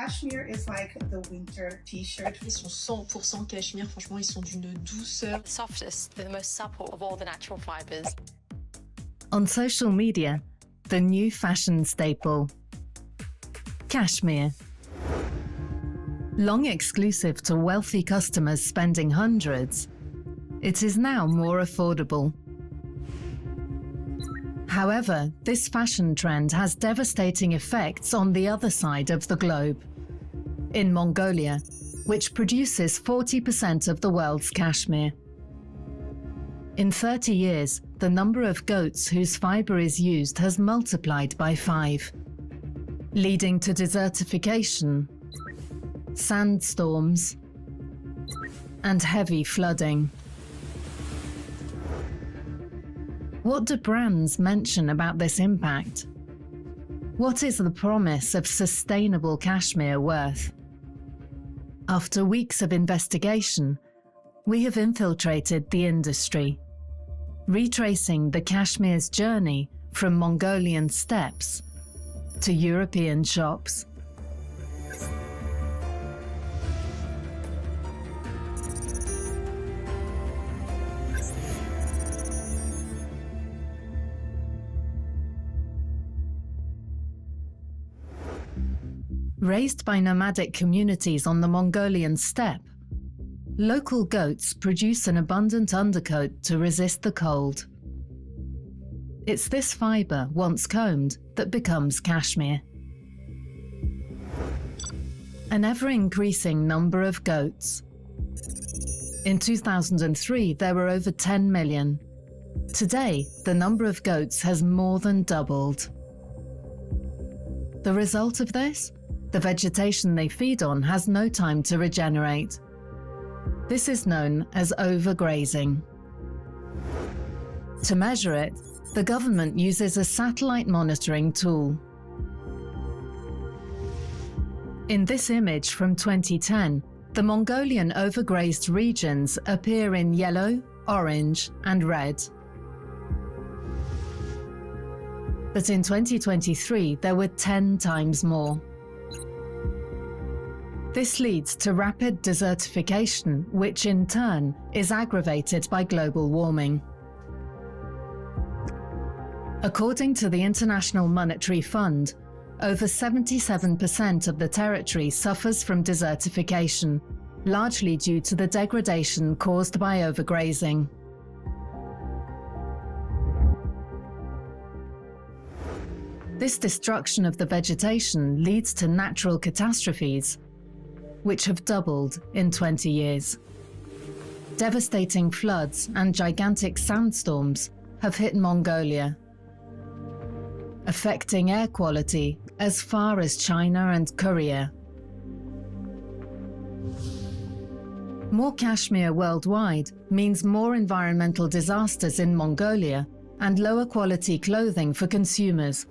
Cashmere is like the winter t-shirt. Ils sont 100% cachemire, franchement, ils sont d'une douceur. The softest, the most supple of all the natural fibers. On social media, the new fashion staple. Cashmere. Long exclusive to wealthy customers spending hundreds, it is now more affordable. However, this fashion trend has devastating effects on the other side of the globe. In Mongolia, which produces 40% of the world's cashmere. In 30 years, the number of goats whose fibre is used has multiplied by 5, leading to desertification, sandstorms, and heavy flooding. What do brands mention about this impact? What is the promise of sustainable cashmere worth? After weeks of investigation, we have infiltrated the industry, retracing the cashmere's journey from Mongolian steppes to European shops. Raised by nomadic communities on the Mongolian steppe, local goats produce an abundant undercoat to resist the cold. It's this fibre, once combed, that becomes cashmere. An ever-increasing number of goats. In 2003, there were over 10 million. Today, the number of goats has more than doubled. The result of this? The vegetation they feed on has no time to regenerate. This is known as overgrazing. To measure it, the government uses a satellite monitoring tool. In this image from 2010, the Mongolian overgrazed regions appear in yellow, orange, and red. But in 2023, there were 10 times more. This leads to rapid desertification, which in turn is aggravated by global warming. According to the International Monetary Fund, over 77% of the territory suffers from desertification, largely due to the degradation caused by overgrazing. This destruction of the vegetation leads to natural catastrophes, which have doubled in 20 years. Devastating floods and gigantic sandstorms have hit Mongolia, affecting air quality as far as China and Korea. More cashmere worldwide means more environmental disasters in Mongolia and lower quality clothing for consumers,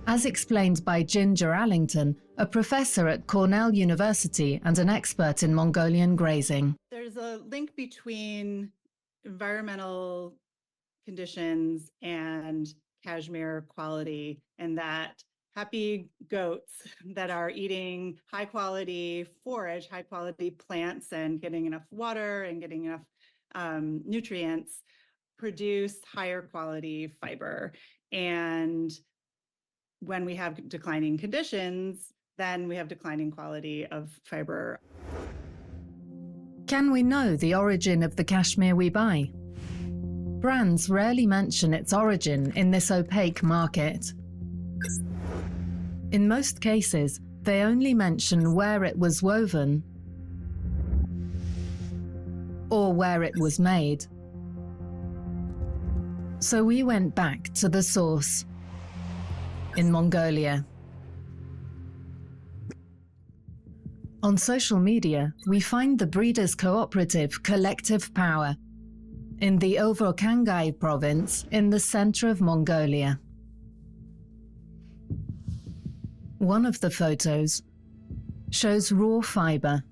as explained by Ginger Allington, a professor at Cornell University and an expert in Mongolian grazing. There's a link between environmental conditions and cashmere quality, and that happy goats that are eating high quality forage, high quality plants, and getting enough water and getting enough nutrients produce higher quality fiber. And when we have declining conditions, then we have declining quality of fiber. Can we know the origin of the cashmere we buy? Brands rarely mention its origin in this opaque market. In most cases, they only mention where it was woven or where it was made. So we went back to the source. In Mongolia. On social media, we find the breeders' cooperative Collective Power in the Overkhangai province in the center of Mongolia. One of the photos shows raw fiber.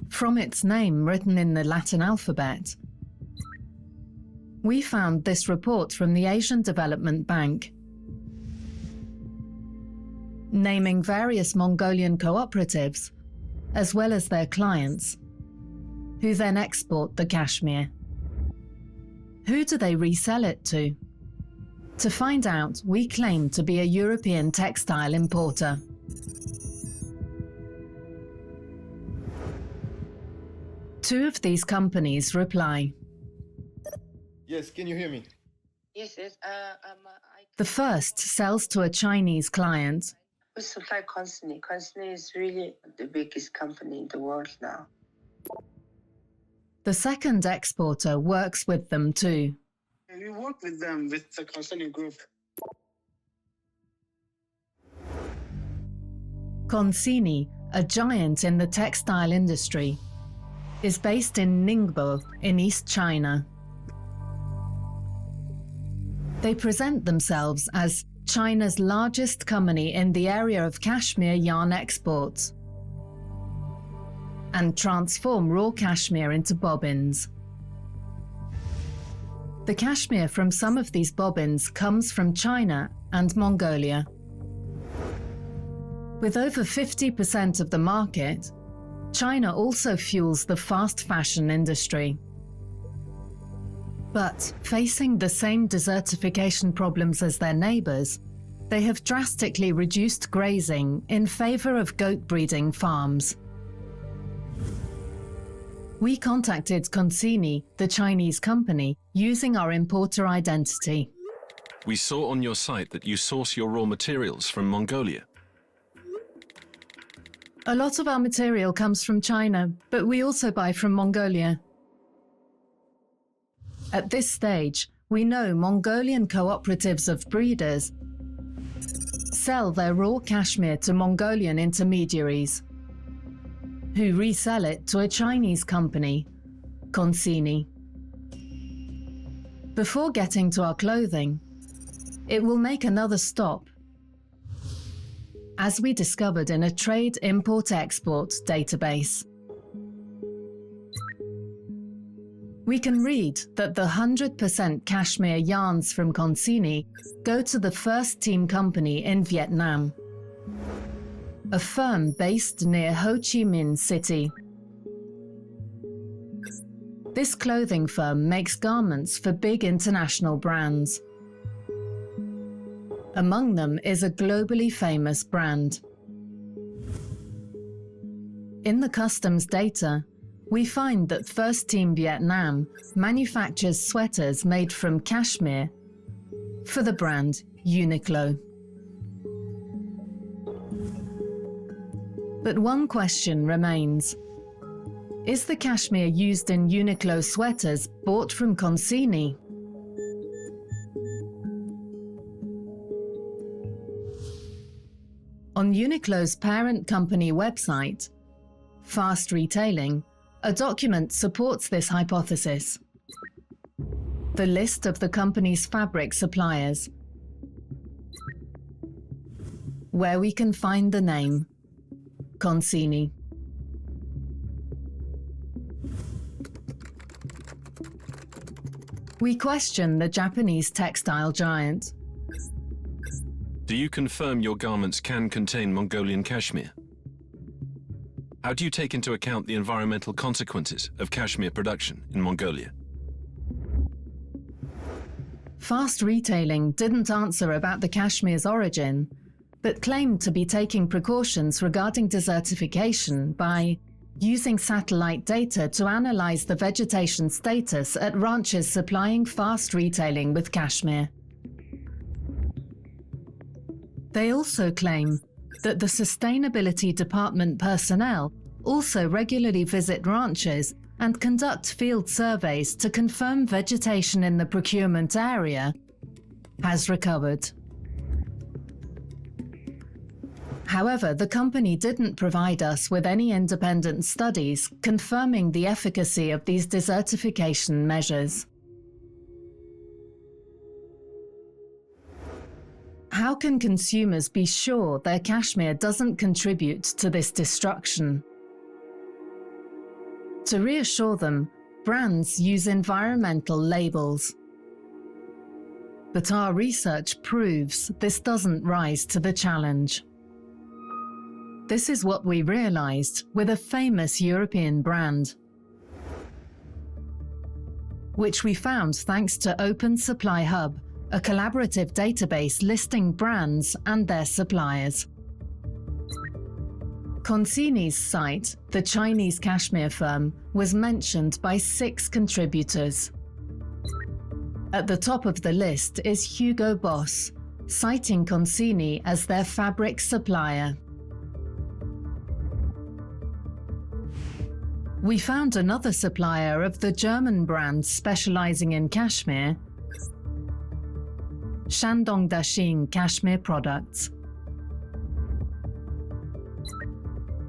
From its name written in the Latin alphabet, we found this report from the Asian Development Bank. naming various Mongolian cooperatives, as well as their clients, who then export the cashmere. Who do they resell it to? To find out, we claim to be a European textile importer. Two of these companies reply. Yes, can you hear me? Yes. The first sells to a Chinese client. We supply constantly. Constantly is really the biggest company in the world now. The second exporter works with them too. We work with them, with the consulting group. Consini, a giant in the textile industry, is based in Ningbo in East China. They present themselves as China's largest company in the area of cashmere yarn exports and transform raw cashmere into bobbins. The cashmere from some of these bobbins comes from China and Mongolia. With over 50% of the market, China also fuels the fast fashion industry. But facing the same desertification problems as their neighbours, they have drastically reduced grazing in favour of goat breeding farms. We contacted Consini, the Chinese company, using our importer identity. We saw on your site that you source your raw materials from Mongolia. A lot of our material comes from China, but we also buy from Mongolia. At this stage, we know Mongolian cooperatives of breeders sell their raw cashmere to Mongolian intermediaries, who resell it to a Chinese company, Consini. Before getting to our clothing, it will make another stop, as we discovered in a trade import-export database. We can read that the 100% cashmere yarns from Consini go to the First Team company in Vietnam, a firm based near Ho Chi Minh City. This clothing firm makes garments for big international brands. Among them is a globally famous brand. In the customs data, we find that First Team Vietnam manufactures sweaters made from cashmere for the brand Uniqlo. But one question remains. Is the cashmere used in Uniqlo sweaters bought from Consini? On Uniqlo's parent company website, Fast Retailing, a document supports this hypothesis. The list of the company's fabric suppliers, where we can find the name Consini. We question the Japanese textile giant. Do you confirm your garments can contain Mongolian cashmere? How do you take into account the environmental consequences of cashmere production in Mongolia? Fast Retailing didn't answer about the cashmere's origin, but claimed to be taking precautions regarding desertification by using satellite data to analyze the vegetation status at ranches supplying Fast Retailing with cashmere. They also claim that the Sustainability Department personnel also regularly visit ranches and conduct field surveys to confirm vegetation in the procurement area has recovered. However, the company didn't provide us with any independent studies confirming the efficacy of these desertification measures. How can consumers be sure their cashmere doesn't contribute to this destruction? To reassure them, brands use environmental labels. But our research proves this doesn't rise to the challenge. This is what we realized with a famous European brand, which we found thanks to Open Supply Hub, a collaborative database listing brands and their suppliers. Consini's site, the Chinese cashmere firm, was mentioned by 6 contributors. At the top of the list is Hugo Boss, citing Consini as their fabric supplier. We found another supplier of the German brand specializing in cashmere, Shandong Daxing Cashmere Products.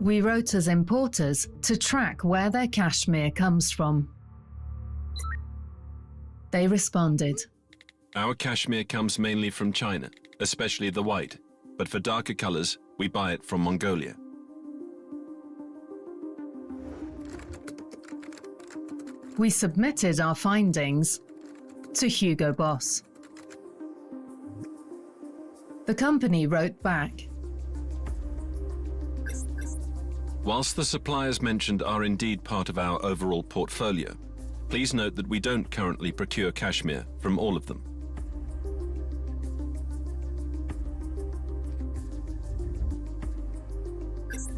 We wrote as importers to track where their cashmere comes from. They responded. Our cashmere comes mainly from China, especially the white, but for darker colors, we buy it from Mongolia. We submitted our findings to Hugo Boss. The company wrote back. Whilst the suppliers mentioned are indeed part of our overall portfolio, please note that we don't currently procure cashmere from all of them.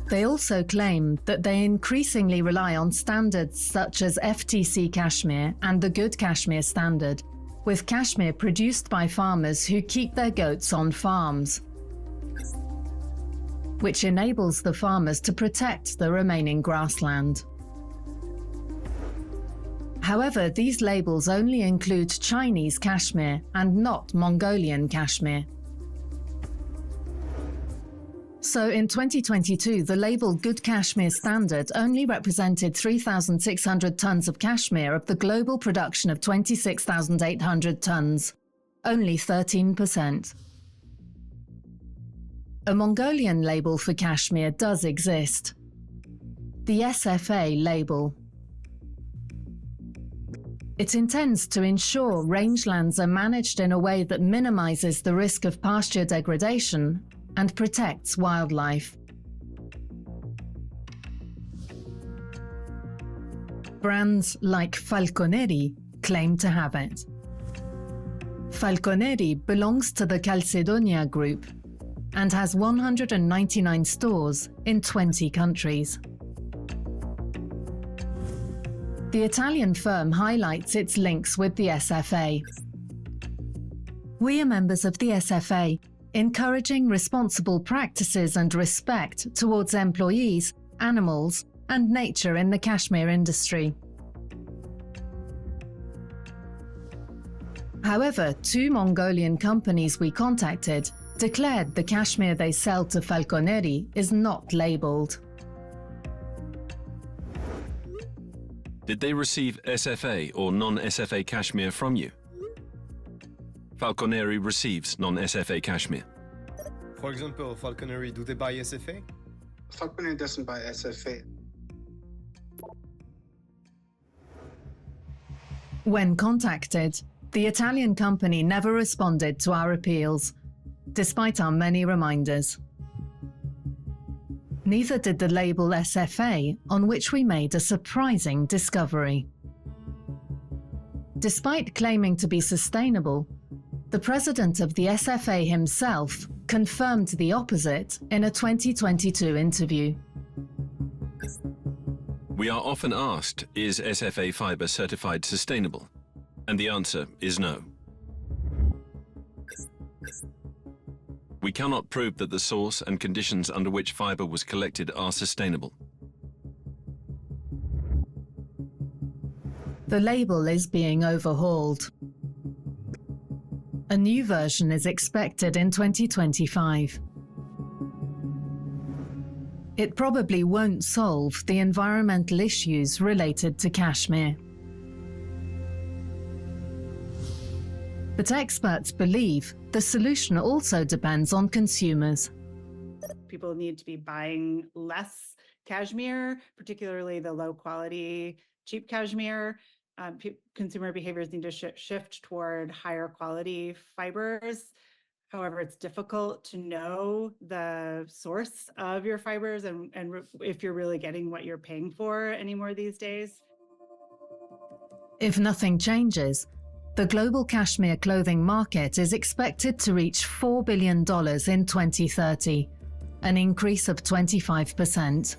They also claim that they increasingly rely on standards such as FTC cashmere and the Good Cashmere Standard, with cashmere produced by farmers who keep their goats on farms, which enables the farmers to protect the remaining grassland. However, these labels only include Chinese cashmere and not Mongolian cashmere. So in 2022, the label Good Cashmere Standard only represented 3,600 tons of cashmere of the global production of 26,800 tons, only 13%. A Mongolian label for cashmere does exist, the SFA label. It intends to ensure rangelands are managed in a way that minimizes the risk of pasture degradation and protects wildlife. Brands like Falconeri claim to have it. Falconeri belongs to the Calcedonia Group and has 199 stores in 20 countries. The Italian firm highlights its links with the SFA. We are members of the SFA, encouraging responsible practices and respect towards employees, animals, and nature in the cashmere industry. However, 2 Mongolian companies we contacted declared the cashmere they sell to Falconeri is not labeled. Did they receive SFA or non-SFA cashmere from you? Falconeri receives non-SFA cashmere. For example, Falconeri, do they buy SFA? Falconer doesn't buy SFA. When contacted, the Italian company never responded to our appeals, despite our many reminders. Neither did the label SFA, on which we made a surprising discovery. Despite claiming to be sustainable, the president of the SFA himself confirmed the opposite in a 2022 interview. We are often asked, is SFA fiber certified sustainable? And the answer is no. We cannot prove that the source and conditions under which fiber was collected are sustainable. The label is being overhauled. A new version is expected in 2025. It probably won't solve the environmental issues related to cashmere. But experts believe the solution also depends on consumers. People need to be buying less cashmere, particularly the low quality, cheap cashmere. Consumer behaviors need to shift toward higher quality fibers. However, it's difficult to know the source of your fibers and if you're really getting what you're paying for anymore these days. If nothing changes, the global cashmere clothing market is expected to reach $4 billion in 2030, an increase of 25%.